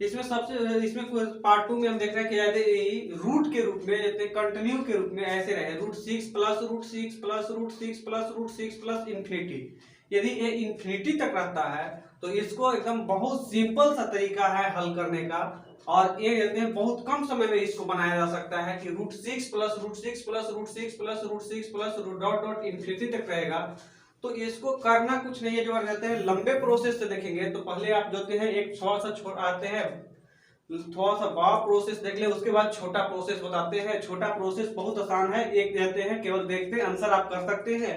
इसमें पार्ट 2 में हम देख रहे हैं कि यदि रूट के रूप में, जैसे कंटिन्यू के रूप में ऐसे रहे, √6 plus √6 plus √6 plus √6 plus infinity, यदि ये इन्फिनिटी तक रहता है तो इसको एकदम बहुत सिंपल सा तरीका है हल करने का, और ये कहते हैं बहुत कम समय में इसको बनाया जा सकता है कि √6 plus √6 plus √6 plus √6 plus dot dot infinity तक रहेगा। तो इसको करना कुछ नहीं है, जो कहते हैं लंबे प्रोसेस से देखेंगे तो पहले आप जो है एक थोड़ा सा आते हैं, थोड़ा सा बड़ा प्रोसेस देख ले, उसके बाद छोटा प्रोसेस बताते हैं। छोटा प्रोसेस बहुत आसान है, एक देते हैं, केवल देखते हैं, आंसर आप कर सकते हैं।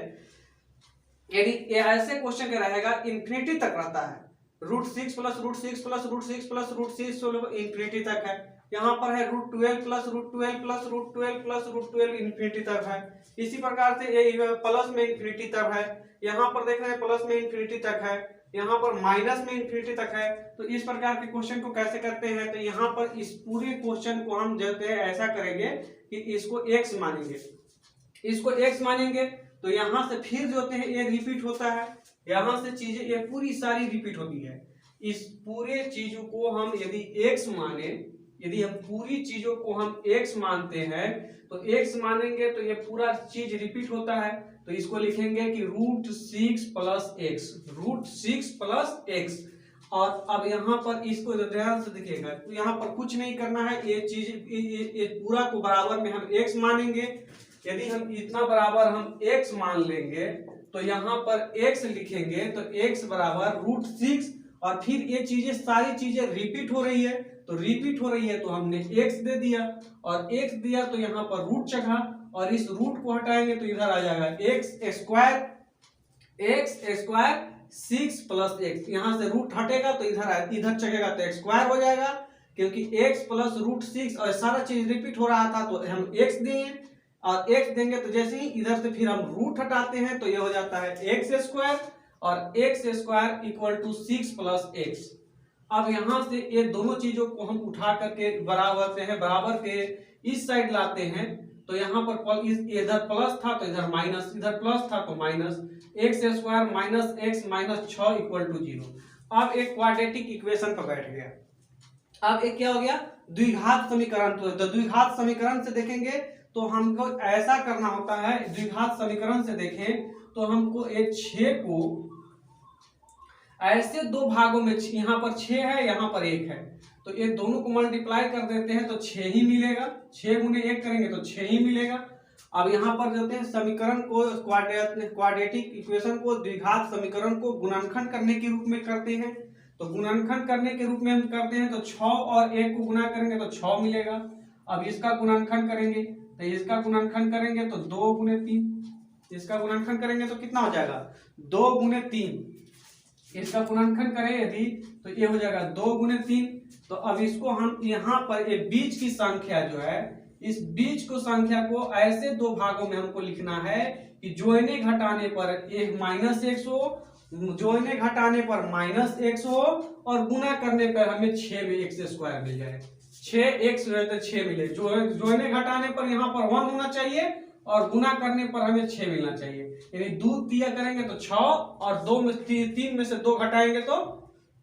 यदि ऐसे क्वेश्चन का रहेगा इन्फिनिटी तक रहता है, √6 प्लस √6 प्लस √6 प्लस √6 इन्फिनिटी तक है, यहाँ पर है √12 प्लस √12 प्लस √12 प्लस √12 इन्फिनिटी तक है। इसी प्रकार से ये प्लस में इन्फिनिटी तक है, यहाँ पर देख रहे हैं प्लस में इन्फिनिटी तक है, यहाँ पर माइनस में इन्फिनिटी तक है। तो इस प्रकार के क्वेश्चन को कैसे करते हैं, तो यहाँ पर इस पूरे क्वेश्चन को हम जो है ऐसा करेंगे कि इसको x मानेंगे, इसको x मानेंगे, तो यहाँ से फिर जो है ये रिपीट होता है, यहाँ से चीजें ये पूरी सारी रिपीट होती है। इस पूरे चीजों को हम यदि x माने, यदि हम पूरी चीजों को हम x मानते हैं तो x मानेंगे तो ये पूरा चीज रिपीट होता है। तो इसको लिखेंगे कि √6 प्लस x, √6 प्लस x। और अब यहाँ पर इसको ध्यान से देखिएगा, तो यहाँ पर कुछ नहीं करना है, ये चीज ये पूरा को बराबर में हम x मानेंगे। यदि हम इतना बराबर हम x मान लेंगे तो यहाँ पर x लिखेंगे, तो x बराबर √6, और फिर ये चीजें सारी चीजें रिपीट हो रही है, तो रिपीट हो रही है तो हमने x दे दिया, और x दिया तो यहाँ पर रूट चढ़ा, और इस रूट को हटाएंगे तो इधर आ जाएगा x स्क्वायर 6 प्लस x, यहाँ से रूट हटेगा तो इधर चढ़ेगा तो x स्क्वायर हो जाएगा, क्योंकि x प्लस √6 और सारा चीज रिपीट हो रहा था तो हम x दिए, और x देंगे तो जैसे ही इधर से फिर हम रूट हटाते हैं तो ये हो जाता है x स्क्वायर, और x square equal to 6 plus x। अब यहाँ से ये दोनों चीजों को हम उठा करके बराबर के इस साइड लाते हैं, तो यहाँ पर इधर प्लस था तो इधर माइनस, इधर प्लस था तो minus, x square minus x minus 6 equal to 0। अब एक क्वाड्रेटिक इक्वेशन पर बैठ गया। अब एक क्या हो गया, द्विघात समीकरण। तो द्विघात समीकरण से देखेंगे तो हमको ऐसा करना होता है, द्विघात समीकरण से देखें तो हमको एक 6 को ऐसे दो भागों में, यहाँ पर 6 है, यहाँ पर 1 है, तो ये दोनों को मल्टीप्लाई कर देते हैं तो 6 ही मिलेगा, 6 गुने 1 करेंगे तो 6 ही मिलेगा। अब यहाँ पर जो है समीकरण को, क्वाड्रेटिक इक्वेशन को, द्विघात समीकरण को गुणनखंड करने के रूप में करते हैं, तो गुणनखंड करने के रूप में हम करते हैं तो 6 और 1 को गुना करेंगे तो 6 मिलेगा। अब इसका गुणनखंड करेंगे तो इसका गुणनखंड करेंगे तो 2 गुने 3, इसका गुणनखंड करेंगे तो कितना हो जाएगा 2 गुने 3, इसका गुणनखंड करें यदि तो ये हो जाएगा 2 गुने 3। तो अब इसको हम यहाँ पर ये बीच की संख्या जो है, इस बीच को संख्या को ऐसे दो भागों में हमको लिखना है कि जोड़ने घटाने पर एक -x हो, जोड़ने घटाने पर -x हो, और गुना करने पर हमें 6 में x स्क्वायर मिल जाए, 6x जो है तो 6 मिले। जोड़ने घटाने पर यहाँ पर 1 होना चाहिए और गुना करने पर हमें 6 मिलना चाहिए, यानी 2 दिया करेंगे तो 6, और 2 में 3 में से 2 घटाएंगे तो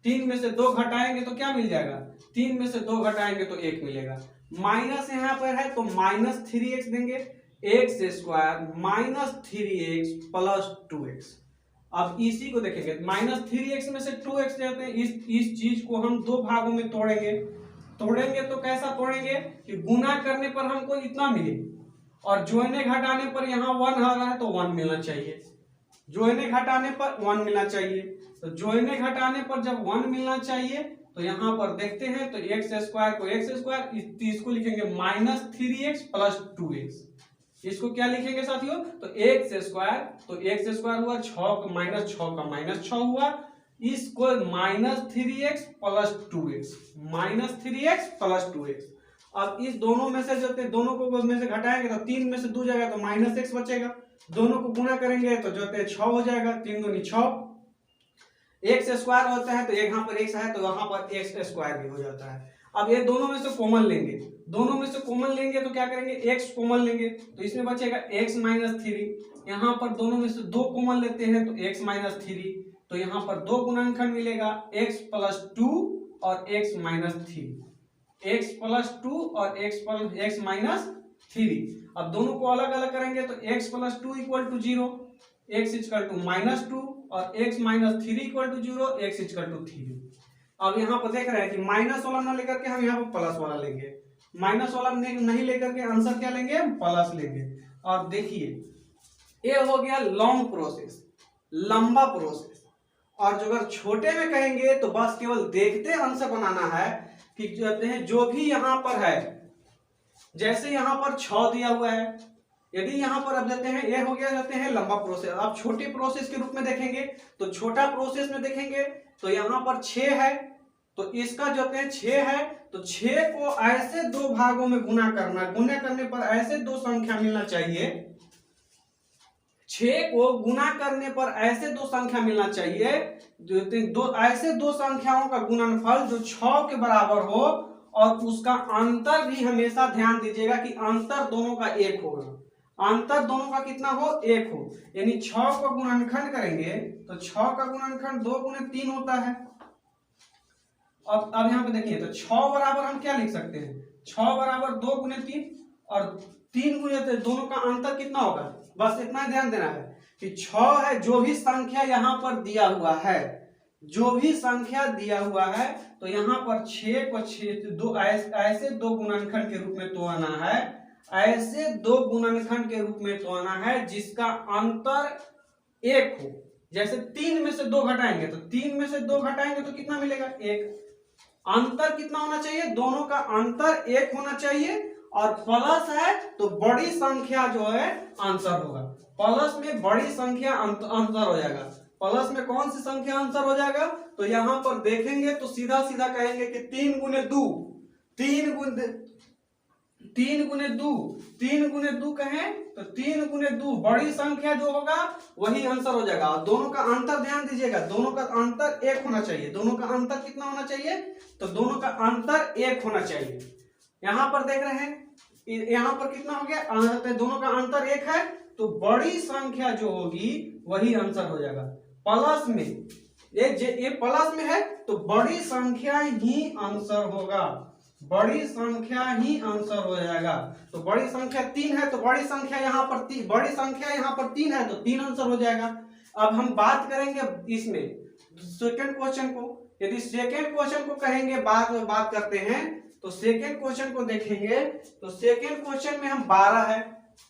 3 में से 2 घटाएंगे तो क्या मिल जाएगा, 3 में से 2 घटाएंगे तो 1 मिलेगा। माइनस यहाँ पर है तो -3x देंगे, x square -3x plus 2x। अब इसी को देखेंगे, -3x में से 2x जाते हैं, इस चीज को हम दो भागों में तोड़ेंगे तो कैसा तोड़ेंगे कि गुना करने पर हमको इतना मिले, और जोड़ने घटाने पर यहाँ 1 आ रहा है तो 1 मिलना चाहिए, जोड़ने घटाने पर 1 मिलना चाहिए। तो जोड़ने घटाने पर जब 1 मिलना चाहिए तो यहाँ पर देखते हैं तो x स्क्वायर को x स्क्वायर, इसको लिखेंगे -3x प्लस 2x, इसको क्या लिखेंगे साथियों, तो x स्क्वायर, तो x स्क्वायर हुआ 6 माइनस 6 का -6 हुआ, इसको -3x plus 2x, -3x plus 2x। अब इस दोनों में से जो दोनों को में से घटाएंगे तो 3 में से 2 जाएगा तो -x बचेगा, दोनों को गुना करेंगे तो जो 6 हो जाएगा, 3 दूनी 6, x स्क्वायर होता है तो यहाँ पर x है तो वहां पर x स्क्वायर भी हो जाता है। अब ये दोनों में से कॉमन लेंगे, दोनों में से कॉमन लेंगे तो क्या करेंगे, x कॉमन लेंगे तो इसमें बचेगा x -3, यहाँ पर दोनों में से 2 कॉमन लेते हैं तो x -3, तो यहाँ पर 2 गुणनखंड मिलेगा x प्लस 2 और x माइनस 3, x प्लस 2 और x माइनस 3। अब दोनों को अलग अलग करेंगे तो x plus 2 equal to 0, x equal to minus 2 और x minus 3 equal to 0, x equal to 3। अब यहाँ पर देख रहे हैं कि माइनस वाला ना लेकर के हम यहाँ पर प्लस वाला लेंगे, माइनस वाला नहीं लेकर के आंसर क्या लेंगे, प्लस लेंगे। और देखिए ये हो गया लॉन्ग प्रोसेस, लंबा प्रोसेस। और जो अगर छोटे में कहेंगे तो बस केवल देखते आंसर बनाना है कि कहते हैं जो भी यहाँ पर है, जैसे यहाँ पर 6 दिया हुआ है, यदि यहाँ पर अब देते हैं ये हो गया, जाते हैं लंबा प्रोसेस। अब छोटे प्रोसेस के रूप में देखेंगे तो छोटा प्रोसेस में देखेंगे तो यहाँ पर 6 है, तो इसका जो 6 है तो 6 को ऐसे दो भागों में गुना करना, गुना करने पर ऐसे दो संख्या मिलना चाहिए, 6 को गुना करने पर ऐसे दो संख्या मिलना चाहिए, दो ऐसे दो संख्याओं का गुणनफल जो 6 के बराबर हो, और उसका अंतर भी हमेशा ध्यान दीजिएगा कि अंतर दोनों का 1 होगा, अंतर दोनों का कितना हो, 1 हो। यानी 6 को गुणनखंड करेंगे तो 6 का गुणनखंड 2 गुने 3 होता है। अब यहाँ पे देखिए तो 6 बराबर हम क्या लिख सकते हैं, 6 बराबर 2 गुने 3 और 3 गुने, दोनों का अंतर कितना होगा, बस इतना ध्यान देना है कि 6 है, जो भी संख्या यहाँ पर दिया हुआ है, जो भी संख्या दिया हुआ है, तो यहाँ पर 6 को 6 दो ऐसे दो गुणनखंड के रूप में तोड़ना है, ऐसे दो गुणनखंड के रूप में तोड़ना है जिसका अंतर 1 हो। जैसे 3 में से 2 घटाएंगे तो 3 में से 2 घटाएंगे तो कितना मिलेगा, 1। अंतर कितना होना चाहिए, दोनों का अंतर 1 होना चाहिए, और प्लस है तो बड़ी संख्या जो है आंसर होगा, प्लस में बड़ी संख्या आंसर हो जाएगा। प्लस में कौन सी संख्या आंसर हो जाएगा, तो यहां पर देखेंगे तो सीधा सीधा कहेंगे कि 3 गुने 2, 3 गुने 2 कहें तो 3 गुने 2 बड़ी संख्या जो होगा वही आंसर हो जाएगा। और दोनों का अंतर ध्यान दीजिएगा, दोनों का अंतर 1 होना चाहिए, दोनों का अंतर कितना होना चाहिए, तो दोनों का अंतर 1 होना चाहिए। यहां पर देख रहे हैं, यहां पर कितना हो गया, दोनों का अंतर 1 है, तो बड़ी संख्या जो होगी वही आंसर हो जाएगा। प्लस में ये प्लस में है तो बड़ी संख्या ही आंसर होगा, बड़ी संख्या ही आंसर हो जाएगा। तो बड़ी संख्या 3 है तो बड़ी संख्या यहाँ पर 3, बड़ी संख्या यहाँ पर 3 है तो 3 आंसर हो जाएगा। अब हम बात करेंगे इसमें सेकंड क्वेश्चन को, यदि सेकंड क्वेश्चन को कहेंगे बात करते हैं तो सेकंड क्वेश्चन को देखेंगे तो सेकंड क्वेश्चन में हम 12 है,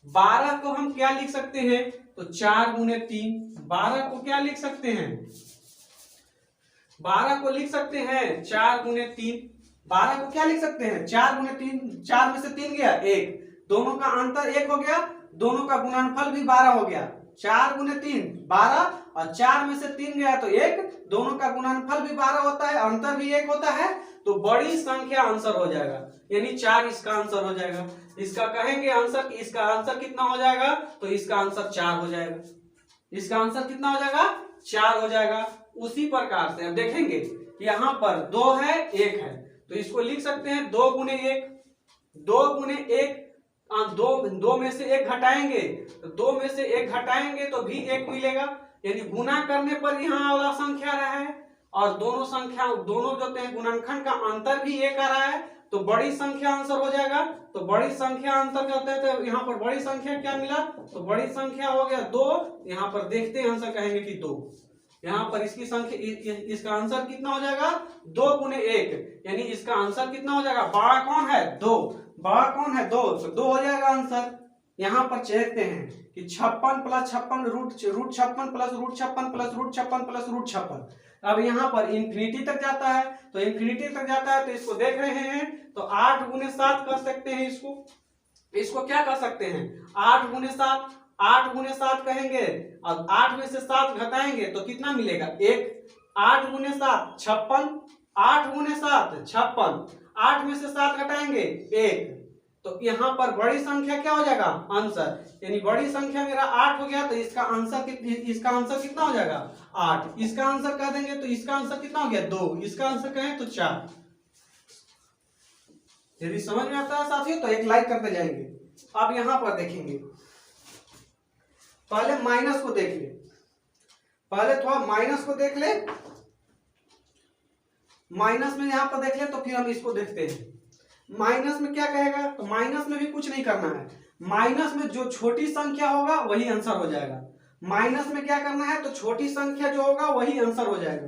12 को हम क्या लिख सकते हैं, तो 4 गुने 3, 12 को क्या लिख सकते हैं, 12 को लिख सकते हैं 4 गुने 3, 12 को क्या लिख सकते हैं, 4 गुने 3, 4 में से 3 गया 1, दोनों का अंतर 1 हो गया, दोनों का गुणनफल भी 12 हो गया, 4 गुने 3 12 और 4 में से 3 गया तो 1, दोनों का गुणनफल भी 12 होता है, अंतर भी 1 होता है, तो बड़ी संख्या आंसर हो जाएगा, यानी 4 इसका आंसर हो जाएगा। इसका कहेंगे आंसर, इसका आंसर कितना हो जाएगा, तो इसका आंसर 4 हो जाएगा, इसका आंसर कितना हो जाएगा, 4 हो जाएगा। उसी प्रकार से अब देखेंगे यहाँ पर 2 है 1 है तो इसको लिख सकते हैं 2 गुने 1, 2 गुने 1, 2 में से 1 घटाएंगे तो 2 में से 1 घटाएंगे तो भी 1 मिलेगा, यानी गुना करने पर यहाँ वाला संख्या रहा है, और दोनों संख्या दोनों जो गुणनखंड का अंतर भी 1 आ रहा है, तो बड़ी संख्या आंसर हो जाएगा। तो बड़ी संख्या आंसर करते हैं तो यहाँ पर बड़ी संख्या क्या मिला, तो बड़ी संख्या हो गया 2, यहाँ पर देखते हैं आंसर कहेंगे कि 2, यहाँ पर इसकी संख्या, इसका आंसर कितना हो जाएगा, 2 गुने 1, यानी इसका आंसर कितना हो जाएगा, बड़ा कौन है 2, बड़ा कौन है 2, तो 2 हो जाएगा आंसर। यहाँ पर देखते हैं कि 56 plus 56 root 56 plus root 56 plus root 56 plus root 56, अब यहाँ पर इंफिनिटी तक जाता है, तो इंफिनिटी तक जाता है तो इसको देख रहे हैं तो 8 गुने 7 कर सकते हैं, इसको क्या कर सकते हैं, 8 गुने 7, 8 गुने 7 कहेंगे और 8 में से 7 घटाएंगे तो कितना मिलेगा 1, 8 गुने 7 56, 8 गुने 7 56, 8 में से 7 घटाएंगे 1, तो यहाँ पर बड़ी संख्या क्या हो जाएगा आंसर, यानी बड़ी संख्या मेरा 8 हो गया, तो इसका आंसर कितना हो जाएगा 8, इसका आंसर कह देंगे तो इसका आंसर कितना हो गया 2, इसका आंसर कहें तो 4। यदि समझ में आता है साथियों तो एक लाइक करते जाएंगे। अब यहाँ पर देखेंगे, पहले माइनस को देख ले, पहले थोड़ा माइनस को देख ले, माइनस में यहाँ पर देख ले तो फिर हम इसको देखते हैं। माइनस में क्या कहेगा, तो माइनस में भी कुछ नहीं करना है, माइनस में जो छोटी संख्या होगा वही आंसर हो जाएगा। माइनस में क्या करना है, तो छोटी संख्या जो होगा वही आंसर हो जाएगा।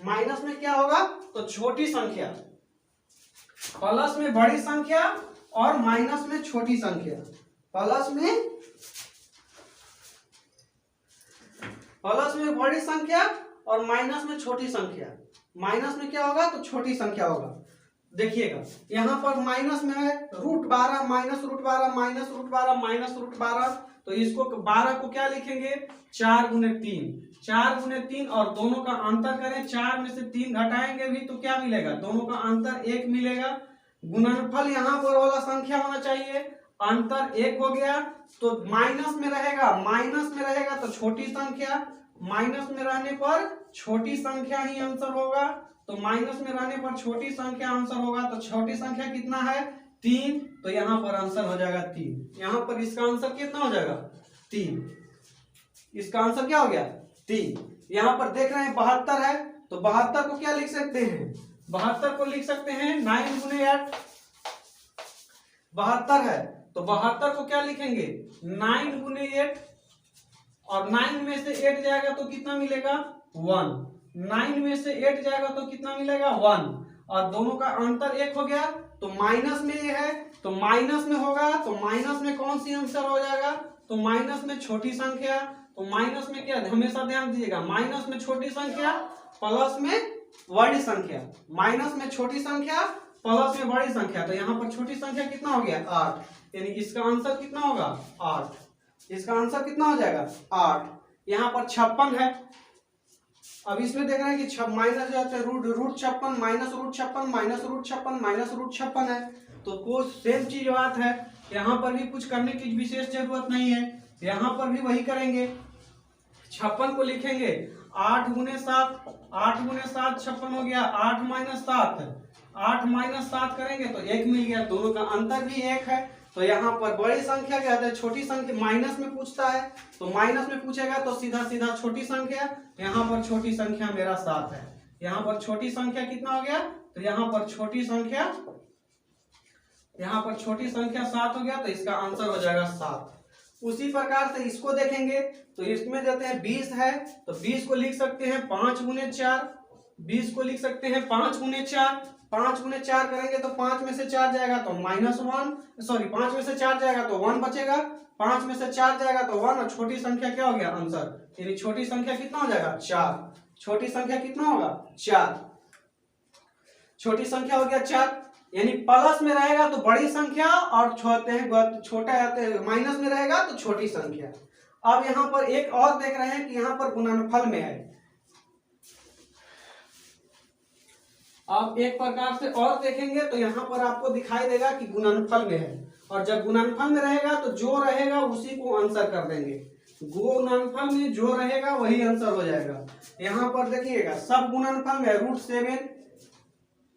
माइनस में क्या होगा, तो छोटी संख्या, प्लस में बड़ी संख्या और माइनस में छोटी संख्या। प्लस में बड़ी संख्या और माइनस में छोटी संख्या। माइनस में क्या होगा, तो छोटी संख्या होगा। देखिएगा यहाँ पर माइनस में है √12 माइनस √12 माइनस √12 माइनस √12, तो इसको 12 को क्या लिखेंगे, 4 × 3, 4 × 3 और दोनों का अंतर करें, 4 में से 3 घटाएंगे भी तो क्या मिलेगा, दोनों का अंतर 1 मिलेगा। गुणनफल यहाँ पर वाला संख्या होना चाहिए, अंतर 1 हो गया, तो माइनस में रहेगा तो छोटी संख्या, माइनस में रहने पर छोटी संख्या ही आंसर होगा। तो माइनस में रहने पर छोटी संख्या आंसर होगा, तो छोटी संख्या कितना है, 3, तो यहाँ पर आंसर हो जाएगा 3। यहाँ पर इसका आंसर कितना हो जाएगा, 3। इसका आंसर क्या हो गया, 3। यहाँ पर देख रहे हैं 72 है, तो 72 को क्या लिख सकते हैं, 72 को लिख सकते हैं 9 × 8। 72 है तो 72 को क्या लिखेंगे, 9 × 8, और 9 में से 8 जाएगा तो कितना मिलेगा, 1। 9 में से 8 जाएगा तो कितना मिलेगा, 1, और दोनों का अंतर 1 हो गया। तो माइनस में ये है, तो माइनस में होगा, तो माइनस में कौन सी आंसर हो जाएगा, तो माइनस में छोटी संख्या। तो माइनस में क्या, हमेशा ध्यान दीजिएगा, माइनस में छोटी संख्या प्लस में बड़ी संख्या, माइनस में छोटी संख्या प्लस में बड़ी संख्या। तो यहाँ पर छोटी संख्या कितना हो गया, 8, यानी इसका आंसर कितना होगा, 8। इसका आंसर कितना हो जाएगा, 8। यहाँ पर 56 है, अब इसमें देख रहे हैं कि माइनस जो है √56 माइनस √56 माइनस √56 माइनस √56 है, तो कोई सेम चीज बात है। यहाँ पर भी कुछ करने की विशेष जरूरत नहीं है, यहाँ पर भी वही करेंगे। 56 को लिखेंगे 8 × 7, 8 × 7 56 हो गया, 8 - 7, 8 - 7 करेंगे तो 1 मिल गया, दोनों का अंतर भी 1 है। तो यहाँ पर बड़ी संख्या क्या है, छोटी संख्या, माइनस में पूछता है तो माइनस में पूछेगा तो सीधा सीधा छोटी संख्या। यहाँ पर छोटी संख्या मेरा 7 है, यहाँ पर छोटी संख्या कितना हो गया, तो यहाँ पर छोटी संख्या 7 हो गया, तो इसका आंसर हो जाएगा 7। उसी प्रकार से इसको देखेंगे तो इसमें देते हैं 20 है, तो 20 को लिख सकते हैं 5 × 4, 20 को लिख सकते हैं 5 × 4, 5 × 4 करेंगे तो 5 में से 4 जाएगा तो -1, 5 में से 4 जाएगा तो 1 बचेगा, 5 में से 4 जाएगा तो 1, और छोटी संख्या क्या हो गया आंसर, यानी छोटी संख्या कितना हो जाएगा, 4। छोटी संख्या कितना होगा, 4। छोटी संख्या हो गया 4, यानी प्लस में रहेगा तो बड़ी संख्या और छोटा माइनस में रहेगा तो छोटी संख्या। अब यहाँ पर एक और देख रहे हैं कि यहाँ पर गुणनफल में है। आप एक प्रकार से और देखेंगे तो यहाँ पर आपको दिखाई देगा कि गुणनफल में है, और जब गुणनफल में रहेगा तो जो रहेगा उसी को आंसर कर देंगे। गुणनफल में जो रहेगा वही आंसर हो जाएगा। यहाँ पर देखिएगा सब गुणनफल में √7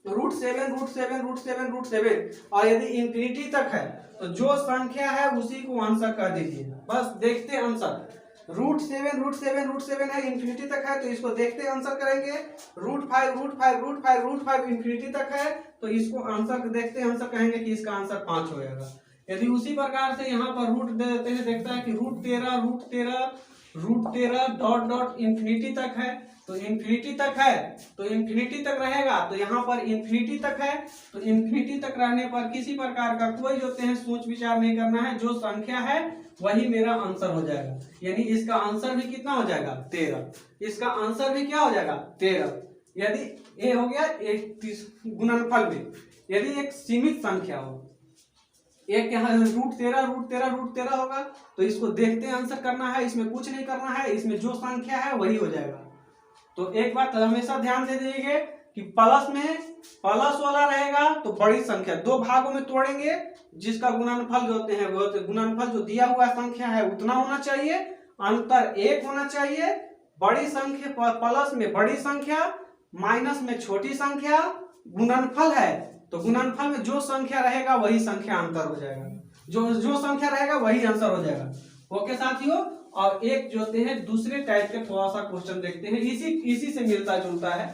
√7 और यदि इंफिनिटी तक है तो जो संख्या है उसी को आंसर कर दीजिए। बस देखते आंसर, √7 है, इंफिनिटी तक है तो इसको देखते आंसर करेंगे। √5 इंफिनिटी तक है तो इसको आंसर देखते आंसर कहेंगे कि इसका आंसर 5 हो जाएगा। यदि उसी प्रकार से यहाँ पर रूट दे देते हैं, देखता है कि √13 इंफिनिटी तक है तो इंफिनिटी तक है तो इंफिनिटी तक रहेगा, तो यहाँ पर इंफिनिटी तक है तो इंफिनिटी तक रहने पर किसी प्रकार का कोई जो है सोच विचार नहीं करना है, जो संख्या है वही मेरा आंसर हो जाएगा। यानी इसका आंसर भी कितना हो जाएगा, 13। इसका आंसर भी क्या हो जाएगा, 13। यदि ये हो गया एक गुणनफल में, यदि एक सीमित संख्या हो, एक यहाँ √13 होगा तो इसको देखते आंसर करना है, इसमें कुछ नहीं करना है, इसमें जो संख्या है वही हो जाएगा। तो एक बात हमेशा ध्यान दे दीजिए कि प्लस में प्लस वाला रहेगा तो बड़ी संख्या 2 भागों में तोड़ेंगे, जिसका गुणनफल जो होते हैं वो गुणनफल जो दिया हुआ संख्या है उतना होना चाहिए, अंतर 1 होना चाहिए। बड़ी संख्या प्लस में बड़ी संख्या, माइनस में छोटी संख्या, गुणनफल है तो गुणनफल में जो संख्या रहेगा वही संख्या अंतर हो जाएगा, जो संख्या रहेगा वही आंसर हो जाएगा। ओके साथियों, और एक जो होते हैं दूसरे टाइप के थोड़ा सा क्वेश्चन देखते हैं, इसी से मिलता जुलता है।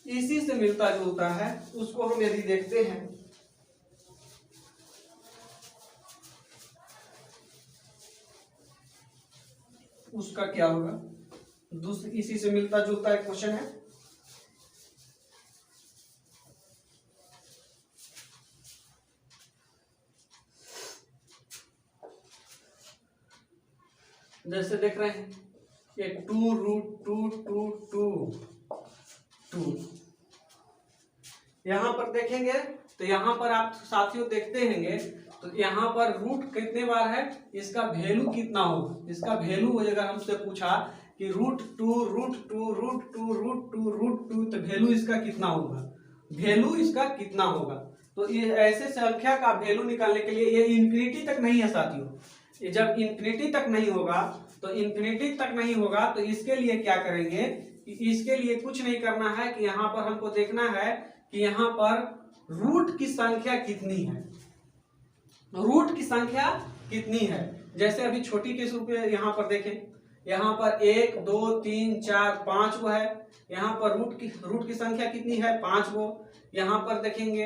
इसी से मिलता जुलता है उसको हम यदि देखते हैं, उसका क्या होगा। दूसरी इसी से मिलता जुलता एक क्वेश्चन है, जैसे देख रहे हैं ये 2√2 यहां पर देखेंगे तो यहां पर आप साथियों देखते होंगे तो यहाँ पर रूट कितने बार है, इसका वैल्यू कितना होगा। इसका वैल्यू अगर हमसे पूछा कि √2 तो वैल्यू इसका कितना होगा, वैल्यू इसका कितना होगा। तो ये ऐसे संख्या का वैल्यू निकालने के लिए ये इंफिनिटी तक नहीं है साथियों, ये जब इंफिनिटी तक नहीं होगा तो इसके लिए क्या करेंगे कि इसके लिए कुछ नहीं करना है कि यहाँ पर हमको देखना है कि यहाँ पर रूट की संख्या कितनी है, रूट की संख्या कितनी है। जैसे अभी छोटी के रूप में यहाँ पर देखें, यहाँ पर 1 2 3 4 5 गो है, यहाँ पर रूट की संख्या कितनी है 5 गो। यहाँ पर देखेंगे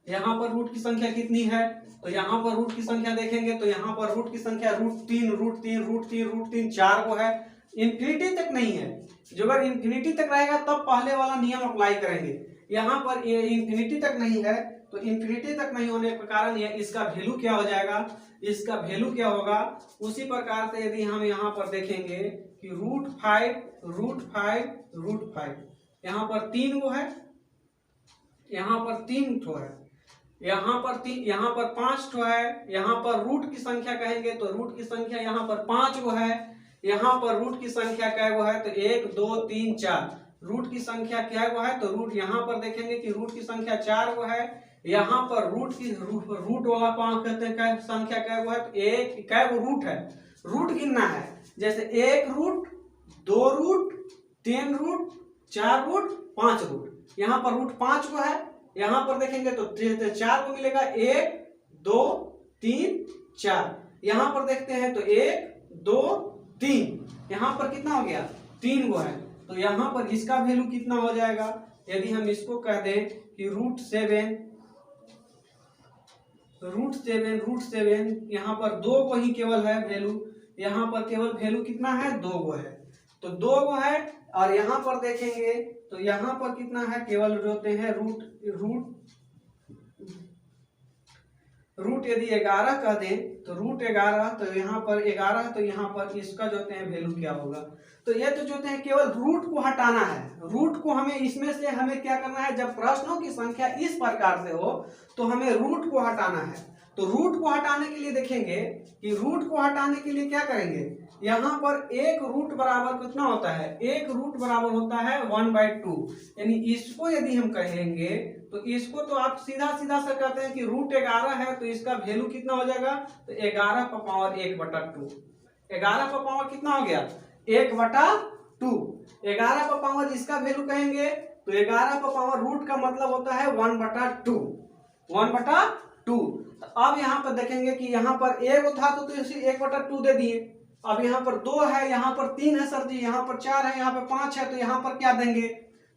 यहाँ पर रूट की संख्या कितनी है, तो यहाँ पर रूट की संख्या देखेंगे तो यहाँ पर रूट की संख्या √3 4 को है। इंफिनिटी तक नहीं है, जो अगर इंफिनिटी तक रहेगा तब पहले वाला नियम अप्लाई करेंगे। यहाँ पर ये इंफिनिटी तक नहीं है तो इंफिनिटी तक नहीं होने के कारण ये इसका वैल्यू क्या हो जाएगा, इसका वैल्यू क्या होगा। उसी प्रकार से यदि हम यहाँ पर देखेंगे कि √5 यहाँ पर 3 गो है, यहाँ पर 3 ठो है, यहाँ पर 5 ठो है। यहाँ पर रूट की संख्या कहेंगे तो रूट की संख्या यहाँ पर 5 गो है, यहाँ पर रूट की संख्या क्या गो है तो 1 2 3 4 रूट की संख्या क्या गो है तो रूट यहाँ पर देखेंगे कि रूट की संख्या 4 गो है। यहाँ पर रूट वाला पांच कहते हैं संख्या क्या गो है तो एक क्या गो रूट है, रूट गिनना है। जैसे 1 root 2 root 3 root 4 root 5 root, यहाँ पर रूट 5 को है। यहाँ पर देखेंगे तो 4 को मिलेगा 1 2 3 4। यहाँ पर देखते हैं तो 1 2 3, यहाँ पर कितना हो गया 3 गो है। तो यहाँ पर इसका वैल्यू कितना हो जाएगा, यदि हम इसको कह दें कि √7 यहाँ पर 2 को ही केवल है वैल्यू, यहाँ पर केवल वैल्यू कितना है 2 गो है, तो 2 गो है। और यहाँ पर देखेंगे तो यहाँ पर कितना है केवल जोते हैं रूट यदि 11 कह दें तो √11 तो यहाँ पर 11 तो यहाँ पर इसका जोते हैं वैल्यू क्या होगा। तो ये तो जोते हैं केवल रूट को हटाना है, रूट को हमें इसमें से हमें क्या करना है, जब प्रश्नों की संख्या इस प्रकार से हो तो हमें रूट को हटाना है। तो रूट को हटाने के लिए देखेंगे कि रूट को हटाने के लिए क्या करेंगे, यहाँ पर एक रूट बराबर कितना होता है, एक रूट बराबर होता है 1/2। यानी इसको यदि हम कहेंगे तो इसको तो आप सीधा से कहते हैं कि √11 है तो इसका वैल्यू कितना हो जाएगा तो 11 का पावर 1/2। 11 का पावर कितना हो गया 1/2। 11 का पावर इसका वैल्यू कहेंगे तो 11 का पावर रूट का मतलब होता है 1/2। तो अब यहाँ पर देखेंगे कि यहाँ पर 1 था तो इसे 1/2 दे दिए। अब यहाँ पर 2 है, यहाँ पर 3 है सर जी, यहाँ पर 4 है, यहाँ पर 5 है, तो यहाँ पर क्या देंगे।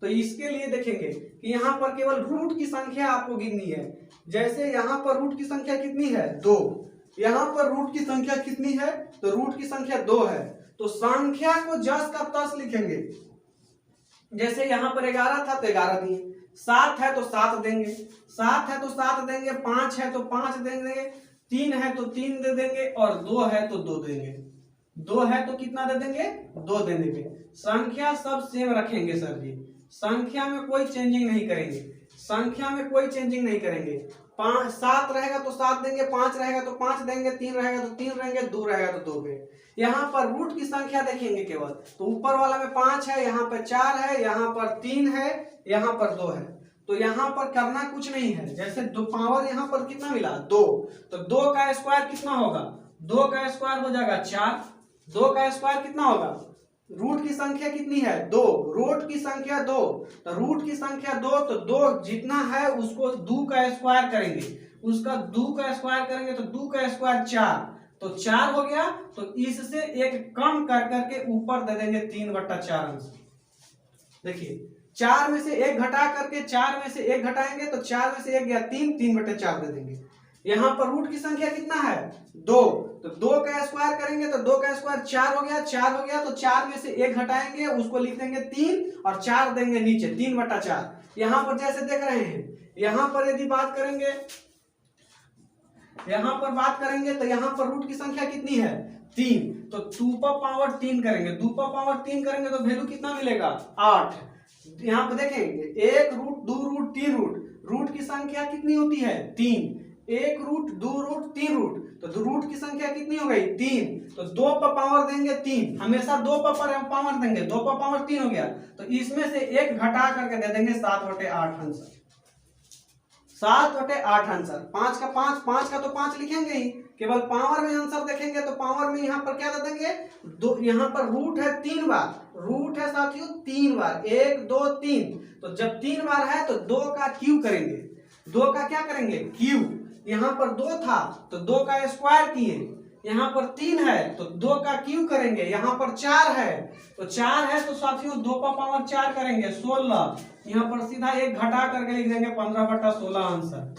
तो इसके लिए देखेंगे कि यहाँ पर केवल रूट की संख्या आपको गिननी है। जैसे यहाँ पर रूट की संख्या कितनी है 2, यहाँ पर रूट की संख्या कितनी है तो रूट की संख्या 2 है। तो संख्या को जस का तस लिखेंगे। जैसे यहाँ पर 11 था तो 11 दिए, 7 है तो 7 देंगे, 7 है तो 7 देंगे, 5 है तो 5 देंगे, 3 है तो 3 दे देंगे और 2 है तो 2 देंगे। 2 है तो कितना दे देंगे 2 दे देंगे। संख्या सब सेम रखेंगे सर जी, संख्या में कोई चेंजिंग नहीं करेंगे, संख्या में कोई चेंजिंग नहीं करेंगे। 7 रहेगा तो 7 देंगे, 5 रहेगा तो 5 देंगे, 3 रहेगा तो 3 रहेंगे, 2 रहेगा तो 2 देंगे। यहाँ पर रूट की संख्या देखेंगे केवल तो ऊपर वाला में 5 है, यहाँ पर 4 है, यहाँ पर 3 है, यहाँ पर 2 है। तो यहाँ पर करना कुछ नहीं है। जैसे दो पावर यहाँ पर कितना मिला 2, तो 2 का स्क्वायर कितना होगा, 2 का स्क्वायर हो जाएगा 4। 2 का स्क्वायर कितना होगा, रूट की संख्या कितनी है 2, रूट की संख्या 2, तो रूट की संख्या 2 तो 2 जितना है उसको 2 का स्क्वायर करेंगे, उसका 2 का स्क्वायर करेंगे तो 2 का स्क्वायर 4, तो 4 हो गया, तो इससे एक कम कर करके ऊपर दे देंगे 3/4 अंश। देखिए 4 में से 1 घटा करके 4 में से 1 घटाएंगे तो 4 में से 1 गया 3, 3/4 दे देंगे। यहाँ पर रूट की संख्या कितना है 2, तो 2 का स्क्वायर करेंगे तो 2 का स्क्वायर 4 हो गया, 4 हो गया तो 4 में से 1 घटाएंगे उसको लिख देंगे 3 और 4 देंगे नीचे 3/4। यहाँ पर जैसे देख रहे हैं, यहाँ पर यदि बात करेंगे, यहाँ पर बात करेंगे तो यहाँ पर रूट की संख्या कितनी है 3, तो 2 करेंगे, 2 करेंगे तो वैल्यू कितना मिलेगा 8। यहाँ पर देखेंगे 1 रूट 2 रूट 3 रूट, रूट की संख्या कितनी होती है 3, 1 रूट 2 रूट 3 रूट, तो रूट की संख्या कितनी हो गई 3, तो 2 पर पावर देंगे 3, हमेशा 2 पर पावर देंगे, 2 पर पावर 3 हो गया, तो इसमें से 1 घटा करके दे देंगे 7/8 आंसर, 7/8 आंसर। 5 का 5, 5 का तो 5 लिखेंगे ही, केवल पावर में आंसर देखेंगे तो पावर में यहाँ पर क्या दे देंगे 2, यहाँ पर रूट है 3 बार, रूट है साथियों 3 बार, 1 2 3, तो जब 3 बार है तो 2 का क्यू करेंगे, 2 का क्या करेंगे क्यू। यहाँ पर 2 था तो 2 का स्क्वायर किए, यहाँ पर 3 है तो 2 का क्यू करेंगे, यहाँ पर 4 है तो 4 है तो साथियों 2 पर पावर 4 करेंगे 16, यहाँ पर सीधा 1 घटा करके लिख देंगे 15/16 आंसर,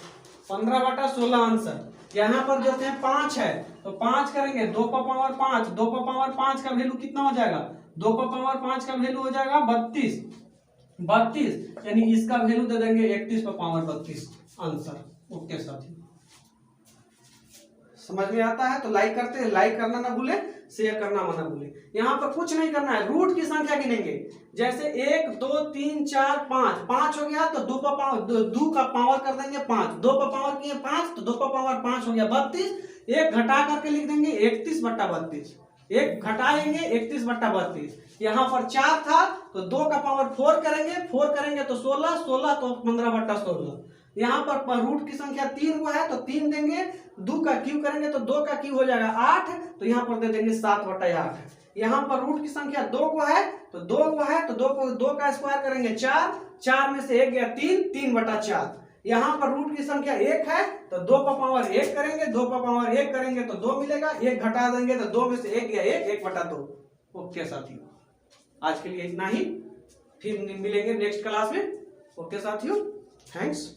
15/16 आंसर। यहाँ पर जो थे 5 है तो 5 करेंगे 2 पर पावर 5, 2 पर पावर 5 का वैल्यू कितना हो जाएगा, 2 पर पावर 5 का वैल्यू हो जाएगा 32, यानी इसका वैल्यू दे देंगे 31 पर पावर 32 आंसर। ओके साथियों, समझ में आता है तो लाइक करते हैं, लाइक करना ना भूले, शेयर करना मत भूले। यहाँ पर कुछ नहीं करना है, रूट की संख्या गिनेंगे, जैसे 1 2 3 4 5, 5 हो गया तो 2 पर पावर 2 का पावर कर देंगे 5, 2 पर पावर किए 5 तो 2 पर पावर 5 हो गया 32, 1 घटा करके लिख देंगे 31/32, 1 घटाएंगे 31/32। यहाँ पर 4 था तो 2 का पावर 4 करेंगे, 4 करेंगे तो 16, 16 तो 15/16। यहाँ पर रूट की संख्या 3 हुआ है तो 3 देंगे, 2 का क्यू करेंगे तो 2 का क्यू हो जाएगा 8, तो यहाँ पर दे देंगे 7/8। यहाँ पर रूट की संख्या 2 को है तो 2 को है तो 2 को 2 का स्क्वायर करेंगे 4, 4 में से 1 गया 3, 3/4। यहाँ पर रूट की संख्या 1 है तो 2 पर पावर 1 करेंगे, 2 पर पावर 1 करेंगे तो 2 मिलेगा, 1 घटा देंगे तो 2 में से 1 गया 1, 1/2। ओके साथियों, आज के लिए इतना ही, फिर मिलेंगे नेक्स्ट क्लास में। ओके साथियों, थैंक्स।